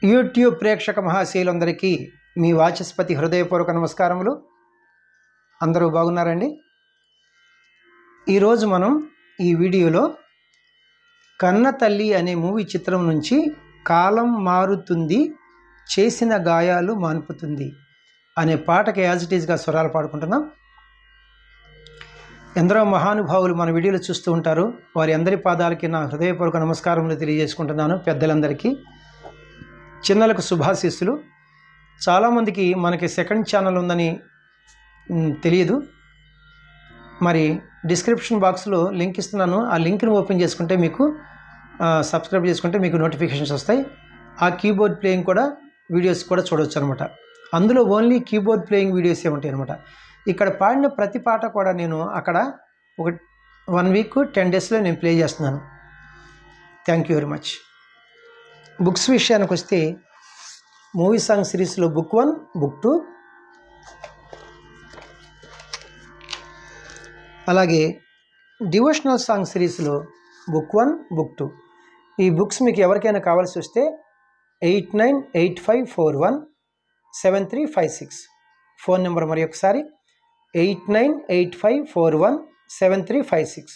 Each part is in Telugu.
యూట్యూబ్ ప్రేక్షక మహాశీలందరికీ మీ వాచస్పతి హృదయపూర్వక నమస్కారములు. అందరూ బాగున్నారండి? ఈరోజు మనం ఈ వీడియోలో కన్న తల్లి అనే మూవీ చిత్రం నుంచి కాలం మారుతుంది చేసిన గాయాలు మాన్పుతుంది అనే పాటకి యాజ్ ఇట్ ఈజ్గా స్వరాలు పాడుకుంటున్నాం. ఎందరో మహానుభావులు మన వీడియోలు చూస్తూ ఉంటారు. వారి అందరి పాదాలకి నా హృదయపూర్వక నమస్కారములు తెలియజేసుకుంటున్నాను. పెద్దలందరికీ, చిన్నలకు శుభాశీస్సులు. చాలామందికి మనకి సెకండ్ ఛానల్ ఉందని తెలియదు. మరి డిస్క్రిప్షన్ బాక్స్లో లింక్ ఇస్తున్నాను. ఆ లింక్ని ఓపెన్ చేసుకుంటే మీకు సబ్స్క్రైబ్ చేసుకుంటే మీకు నోటిఫికేషన్స్ వస్తాయి. ఆ కీబోర్డ్ ప్లేయింగ్ కూడా వీడియోస్ కూడా చూడవచ్చు అనమాట. అందులో ఓన్లీ కీబోర్డ్ ప్లేయింగ్ వీడియోసే ఉంటాయి అనమాట. ఇక్కడ పాడిన ప్రతి పాట కూడా నేను అక్కడ ఒక 1 వీక్ 10 డేస్లో నేను ప్లే చేస్తున్నాను. Thank you very much. Books విషయానికి వస్తే మూవీ సాంగ్ సిరీస్లో బుక్ 1, బుక్ 2, అలాగే డివోషనల్ సాంగ్ సిరీస్లో బుక్ 1, బుక్ 2. ఈ బుక్స్ మీకు ఎవరికైనా కావాల్సి వస్తే 8985417356 ఫోన్ నెంబర్ మరి ఒకసారి 8985417356.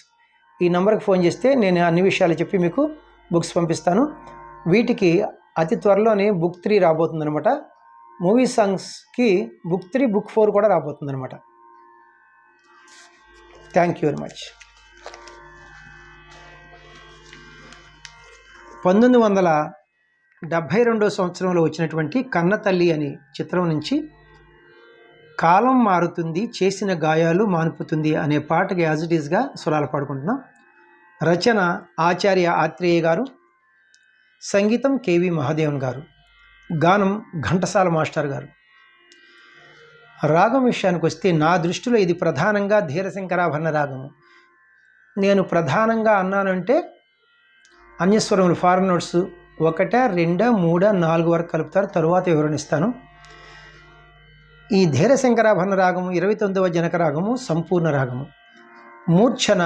ఈ నెంబర్కి ఫోన్ చేస్తే నేను అన్ని విషయాలు చెప్పి మీకు బుక్స్ పంపిస్తాను. వీటికి అతి త్వరలోనే బుక్ 3 రాబోతుందనమాట. మూవీ సాంగ్స్కి బుక్ 3, బుక్ 4 కూడా రాబోతుందనమాట. Thank you very much. 1972 సంవత్సరంలో వచ్చినటువంటి కన్న తల్లి అనే చిత్రం నుంచి కాలం మారుతుంది చేసిన గాయాలు మాన్పుతుంది అనే పాటకి యాజ్ ఇట్ ఈజ్గా స్వరాలు పాడుకుంటున్నాం. రచన ఆచార్య ఆత్రేయ గారు, సంగీతం కేవి మహాదేవన్ గారు, గానం ఘంటసాల మాస్టర్ గారు. రాగం విషయానికి వస్తే నా దృష్టిలో ఇది ప్రధానంగా ధీరశంకరాభరణ రాగము. నేను ప్రధానంగా అన్నానంటే అన్యస్వరములు ఫారెన్ నోట్స్ 1, 2, 3, 4 వరకు కలుపుతారు. తరువాత వివరణిస్తాను. ఈ ధీరశంకరాభరణ రాగము 29వ జనక రాగము, సంపూర్ణ రాగము. మూర్ఛన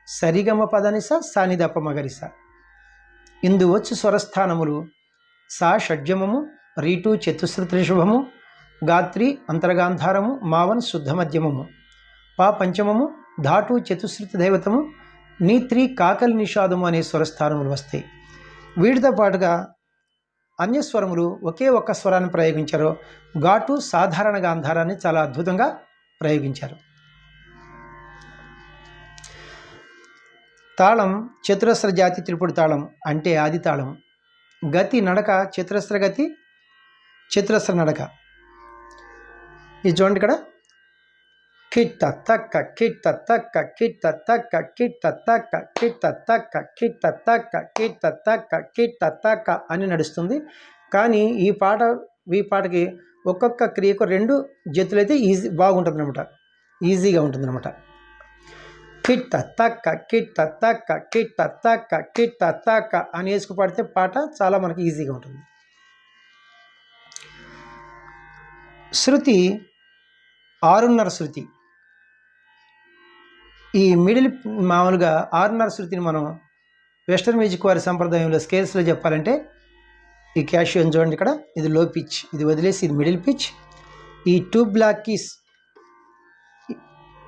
సరిగమ పదనిస సానిదప మగరిస. ఇందు వచ్చు స్వరస్థానములు సా షడ్జమము, రీటు చతుశ్రుతి రిషభము, గాత్రి అంతర్గాంధారము, మావన్ శుద్ధ మధ్యమము, పా పంచమము, ధాటు చతుశ్రుతి దైవతము, నీత్రి కాకలి నిషాదము అనే స్వరస్థానములు వస్తాయి. వీటితో పాటుగా అన్యస్వరములు ఒకే ఒక్క స్వరాన్ని ప్రయోగించారు. ఘాటు సాధారణ గాంధారాన్ని చాలా అద్భుతంగా ప్రయోగించారు. తాళం చతురస్ర జాతి త్రిపుడి తాళం అంటే ఆది తాళం. గతి నడక చతురస్ర గతి, చతురస్ర నడక. ఇది చూడండి, ఇక్కడ కిట్ తక్క కిట్ తక్క కిట్ తక్క కిట్ తక్క కిట్ తక్క కిట్ తక్క కిట్ తక్క కిట్ తక్క అని నడుస్తుంది. కానీ ఈ పాటకి ఒక్కొక్క క్రియకు 2 జతులైతే బాగుంటుంది అనమాట, ఈజీగా ఉంటుంది అనమాట. కిట్ తక్క కిట్ తక్క కిట్ తక్క కిట్ తక్క అని వేసుకు పాడితే పాట చాలా మనకి ఈజీగా ఉంటుంది. శృతి 6:30 శృతి. ఈ మిడిల్ మామూలుగా 6:30 శృతిని మనం వెస్టర్న్ మ్యూజిక్ వారి సంప్రదాయంలో స్కేల్స్లో చెప్పాలంటే ఈ క్యాషియో చూడండి, ఇక్కడ ఇది లో పిచ్, ఇది వదిలేసి ఇది మిడిల్ పిచ్. ఈ 2 బ్లాక్ కీస్,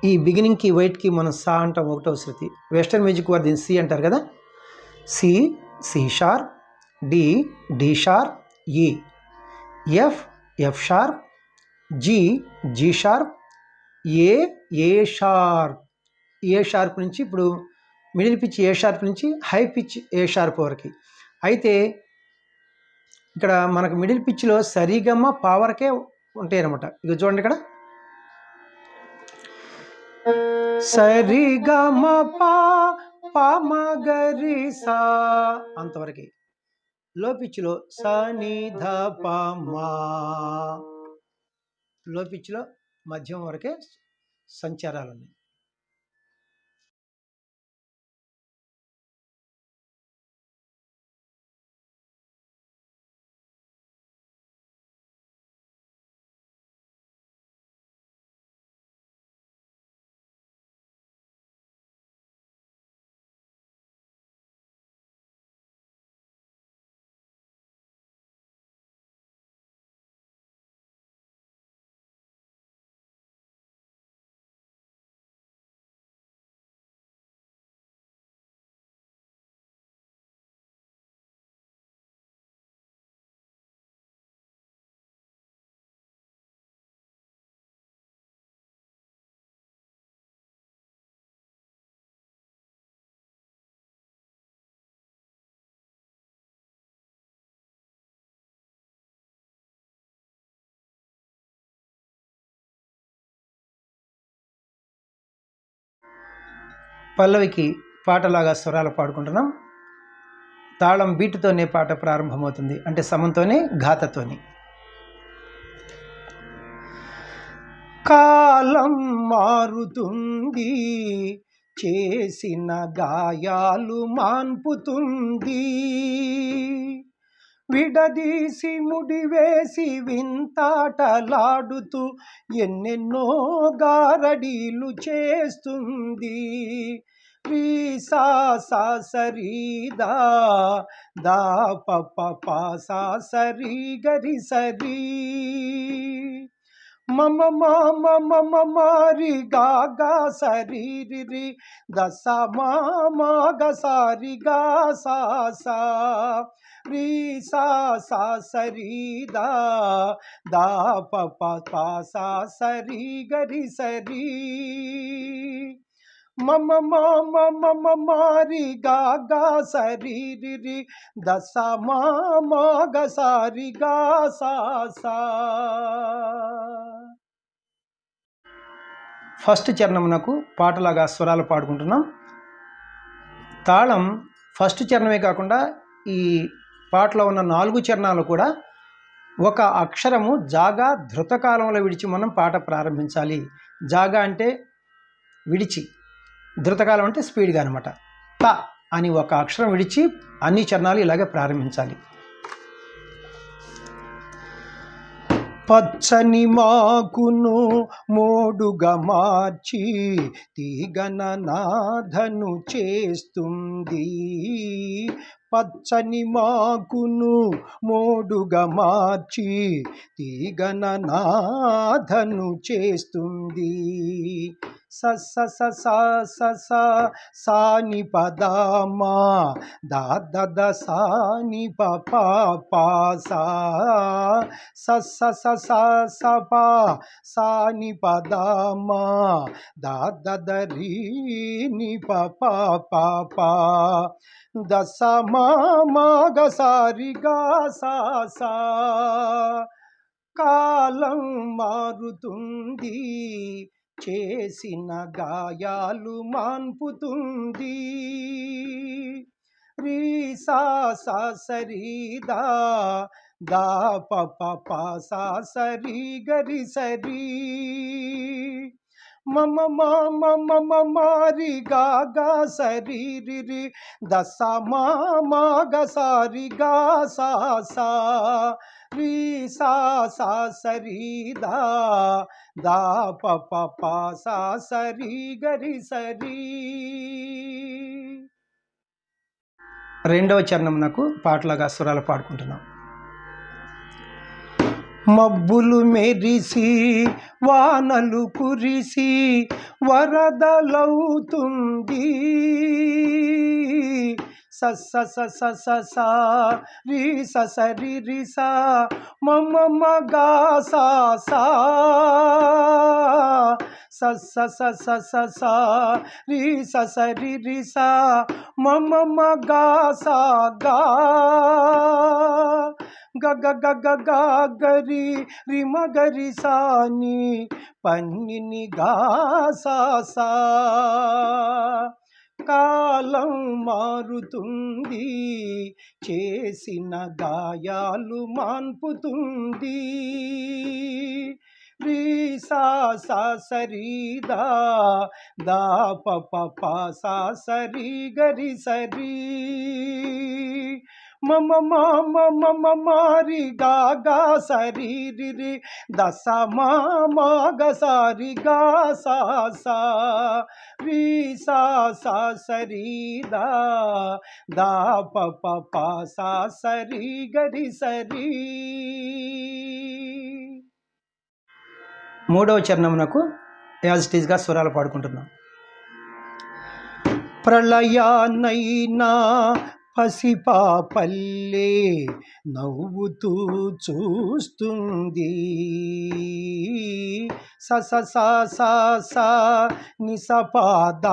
ఈ బిగినింగ్కి వైట్కి మనం సా అంటాం 1వ శృతి. వెస్టర్న్ మ్యూజిక్ వారు దీన్ని సి అంటారు కదా. C, C sharp, D, D sharp, E, F, F sharp, G, G sharp, A, A sharp. A sharp నుంచి ఇప్పుడు మిడిల్ పిచ్ ఏ షార్ప్ నుంచి హై పిచ్ ఏ షార్ప్ వరకు. అయితే ఇక్కడ మనకు మిడిల్ పిచ్లో సరిగమ పవర్కే ఉంటాయి అన్నమాట. ఇక చూడండి, ఇక్కడ సరిగమ పమగరి సా అంతవరకు. లో పిచ్లో సని ధ ప మా. లో పిచ్లో మధ్యం వరకే సంచారాలు ఉన్నాయి. పల్లవికి పాటలాగా స్వరాలు పాడుకుంటున్నాం. తాళం బీటుతోనే పాట ప్రారంభమవుతుంది, అంటే సమంతోనే ఘాతతోని. కాలం మారుతుంది, చేసిన గాయాలు మాన్పుతుంది, విడదీసి ముడివేసి వింతాటలాడుతూ ఎన్నెన్నో గారడీలు చేస్తుంది. రీ సా సా సరి దా దా ప ప ప సా సరి గరి సరి మమ మమ మమ మారి గా గా సరి రి రి ద స మా మా గ సారి గా సా సా రీ సా సా సరి దా దా ప ప ప సా సరి గరి సరి మమ మమ మమ మారి గా గా సరి రి రి ద స మా మా గ సారి గా సా సా. ఫస్ట్ చరణమునకు పాటలాగా స్వరాలు పాడుకుంటున్నాం. తాళం ఫస్ట్ చరణమే కాకుండా ఈ పాటలో ఉన్న 4 చరణాలు కూడా ఒక అక్షరము జాగా ధృతకాలంలో విడిచి మనం పాట ప్రారంభించాలి. జాగా అంటే విడిచి, ధృతకాలం అంటే స్పీడ్గా అనమాట. త అని ఒక అక్షరం విడిచి అన్ని చరణాలు ఇలాగే ప్రారంభించాలి. పచ్చని మాకును మోడుగా మార్చి తీగన నాధను చేస్తుంది, పచ్చని మాకును మోడుగా మార్చి తీగన నాధను చేస్తుంది. స స స స స స సాని పదమా దా ద ద సాని ప ప ప సా స స స స స ప సాని పదమా దా ద ద రీ ని ప ప ప ప ద స మా మా గ సారి గా సా సా. కాలం మారుతుంది, చేసిన గాయాలు మాన్పుతుంది, రీ సా సా సరి దా దా ప ప ప సా సరి గరి సరి మమ మమ మమ మారి గా గా సరి రి రి ద స మా మా గ సారి గా సా సా రీ సా సా సరి దా దా ప ప ప సా సరి గరి సరి. రెండవ చరణమునకు పాటలాగా స్వరాలు పాడుకుంటున్నాం. మబ్బులు మెరిసి వానలు కురిసి వరదలవుతుంది, స స స స స స రీ స స రి రి స మమ మ గా సా సా స స స స స స రీ స స రి రి స మమ మ గా సా గా గ గ గ గ గ గరి రి మ గరి సాని పన్నిని గా సా సా. కాలం మారుతుంది, చేసిన గాయాలు మాన్పుతుంది, రీ సా సా సరి దా దా ప ప ప సా సరి గరి సరి మమ మమ మమ మారి గా గా సరి రి రి ద స మా మా గ సారి గా సా సా రీ సా సా సరి దా దా ప ప ప సా సరి గరి సరి. మూడవ చరణమునకు యాజ్ ఇట్ ఈస్గా స్వరాలు పాడుకుంటున్నాం. ప్రళయానైనా పసిపాపల్లే నవ్వుతూ చూస్తుంది, స స స స స ని స ప ద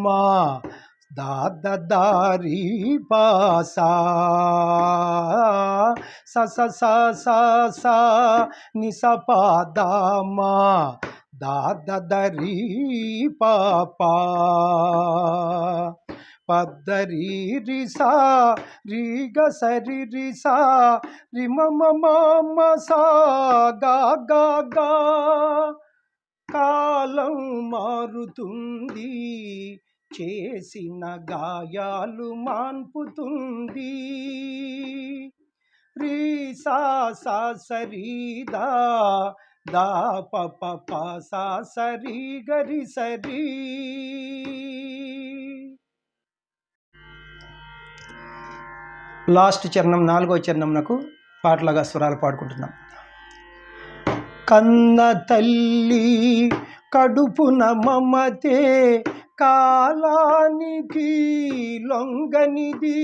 మ దా ద దారి ప సా స స స స స ని స ప ద మ దాదరి పాపా పద్దరి రిసా రీగ సరి రిసా రిమ మమ సా గా గా గా. కాలం మారుతుంది, చేసిన గాయాలు మాన్పుతుంది. రీ సా సా సరి దా దా ప ప ప సా సరి గరి సరి. లాస్ట్ చరణం 4వ చరణంనకు పాటలాగా స్వరాలు పాడుకుంటున్నాం. కన్న తల్లి కడుపున మమతే కాలానికి లొంగనిది.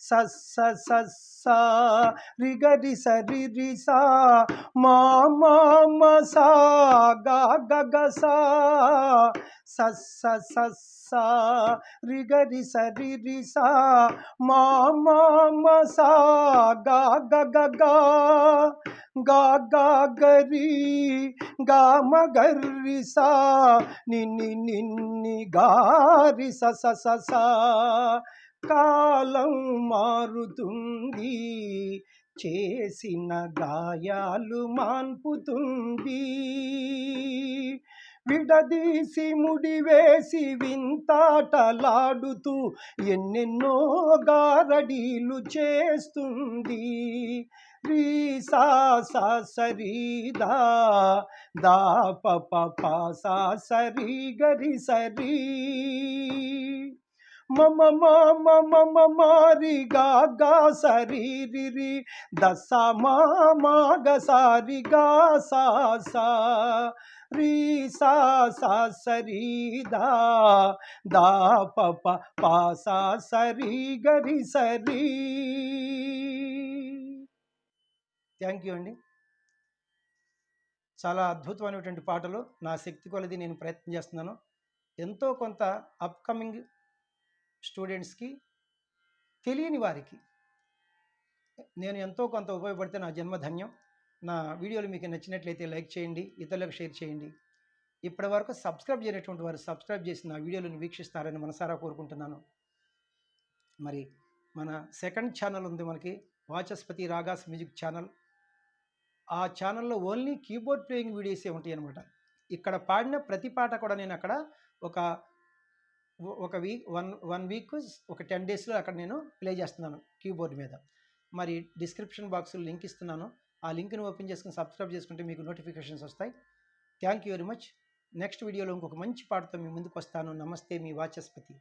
సస్స సస్స రిగరి సరి రిసా మామ సా గా గ సా. సస్స సస్స రిగరి సరి రిసా మామ సా గా గ గా. గా గా గరి గా మగర్రి సా నిన్ని నిన్ని గారి స స స సా. కాలం మారుతుంది, చేసిన గాయాలు మాన్పుతుంది. విడదీసి ముడివేసి వింతాటలాడుతూ ఎన్నెన్నో గారడీలు చేస్తుంది. రీ సా సా సరి దా దా ప ప ప సా సరి గరి సరి. మమ మమ మమ మారి గా గా సరి రి రి దస మా గ సారి గా సా సా. రీ సా సా సరి దా దా ప ప ప సా సరి గరి సరి. థ్యాంక్ యూ అండి. చాలా అద్భుతమైనటువంటి పాటలు. నా శక్తి కొలది నేను ప్రయత్నం చేస్తున్నాను. ఎంతో కొంత అప్కమింగ్ స్టూడెంట్స్కి, తెలియని వారికి నేను ఎంతో కొంత ఉపయోగపడితే నా జన్మ ధన్యం. నా వీడియోలు మీకు నచ్చినట్లయితే లైక్ చేయండి, ఇతరులకు షేర్ చేయండి. ఇప్పటి వరకు సబ్స్క్రైబ్ చేయనటువంటి వారు సబ్స్క్రైబ్ చేసి నా వీడియోలను వీక్షిస్తారని మనసారా కోరుకుంటున్నాను. మరి మన సెకండ్ ఛానల్ ఉంది మనకి, వాచస్పతి రాగాస్ మ్యూజిక్ ఛానల్. ఆ ఛానల్లో ఓన్లీ కీబోర్డ్ ప్లేయింగ్ వీడియోసే ఉంటాయి అన్నమాట. ఇక్కడ పాడిన ప్రతి పాట కూడా నేను అక్కడ ఒక వీక్ ఒక 10 డేస్లో అక్కడ నేను ప్లే చేస్తున్నాను కీబోర్డ్ మీద. మరి డిస్క్రిప్షన్ బాక్స్లో లింక్ ఇస్తున్నాను. ఆ లింక్ని ఓపెన్ చేసుకుని సబ్స్క్రైబ్ చేసుకుంటే మీకు నోటిఫికేషన్స్ వస్తాయి. Thank you very much. Next వీడియోలో ఇంకొక మంచి పాటతో మీ ముందుకు వస్తాను. నమస్తే, మీ వాచస్పతి.